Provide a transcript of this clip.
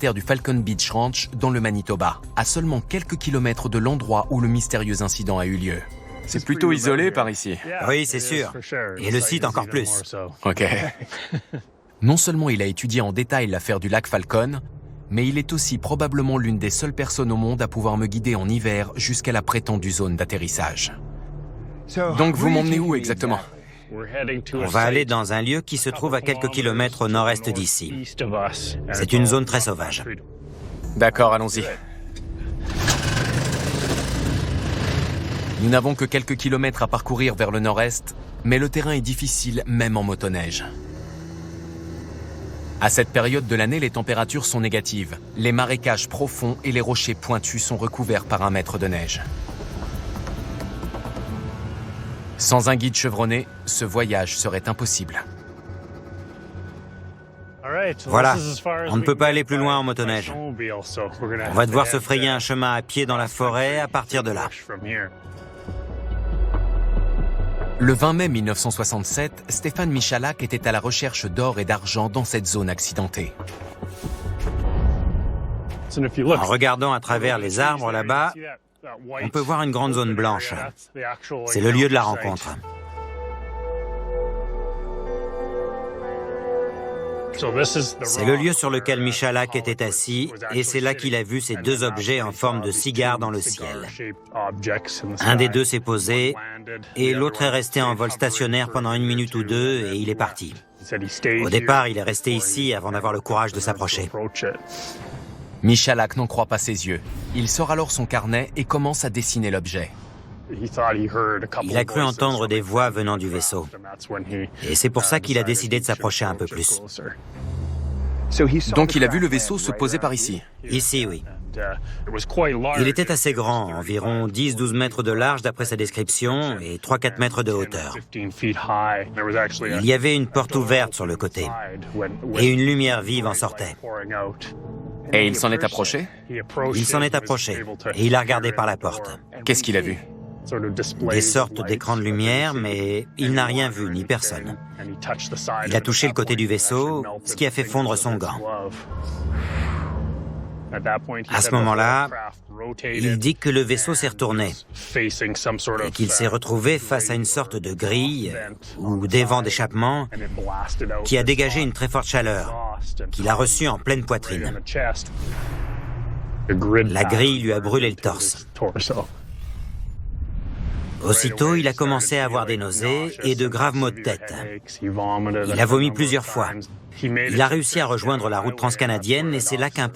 du Falcon Beach Ranch dans le Manitoba, à seulement quelques kilomètres de l'endroit où le mystérieux incident a eu lieu. C'est plutôt isolé par ici. Oui, c'est sûr. Et le site encore plus. Ok. Non seulement il a étudié en détail l'affaire du lac Falcon, mais il est aussi probablement l'une des seules personnes au monde à pouvoir me guider en hiver jusqu'à la prétendue zone d'atterrissage. Donc vous m'emmenez où exactement? On va aller dans un lieu qui se trouve à quelques kilomètres au nord-est d'ici. C'est une zone très sauvage. D'accord, allons-y. Nous n'avons que quelques kilomètres à parcourir vers le nord-est, mais le terrain est difficile même en motoneige. À cette période de l'année, les températures sont négatives. Les marécages profonds et les rochers pointus sont recouverts par 1 mètre de neige. Sans un guide chevronné, ce voyage serait impossible. Voilà, on ne peut pas aller plus loin en motoneige. On va devoir se frayer un chemin à pied dans la forêt à partir de là. Le 20 mai 1967, Stéphane Michalak était à la recherche d'or et d'argent dans cette zone accidentée. En regardant à travers les arbres là-bas, on peut voir une grande zone blanche. C'est le lieu de la rencontre. C'est le lieu sur lequel Michalak était assis et c'est là qu'il a vu ces 2 objets en forme de cigare dans le ciel. Un des 2 s'est posé et l'autre est resté en vol stationnaire pendant 1 minute ou 2 et il est parti. Au départ, il est resté ici avant d'avoir le courage de s'approcher. Michalak n'en croit pas ses yeux. Il sort alors son carnet et commence à dessiner l'objet. Il a cru entendre des voix venant du vaisseau. Et c'est pour ça qu'il a décidé de s'approcher un peu plus. Donc il a vu le vaisseau se poser par ici. Ici, oui. Il était assez grand, environ 10-12 mètres de large d'après sa description et 3-4 mètres de hauteur. Il y avait une porte ouverte sur le côté et une lumière vive en sortait. Et il s'en est approché? Il s'en est approché et il a regardé par la porte. Qu'est-ce qu'il a vu? Des sortes d'écrans de lumière, mais il n'a rien vu, ni personne. Il a touché le côté du vaisseau, ce qui a fait fondre son gant. À ce moment-là, il dit que le vaisseau s'est retourné et qu'il s'est retrouvé face à une sorte de grille ou d'évent d'échappement qui a dégagé une très forte chaleur, qu'il a reçue en pleine poitrine. La grille lui a brûlé le torse. Aussitôt, il a commencé à avoir des nausées et de graves maux de tête. Il a vomi plusieurs fois. Il a réussi à rejoindre la route transcanadienne et c'est là qu'un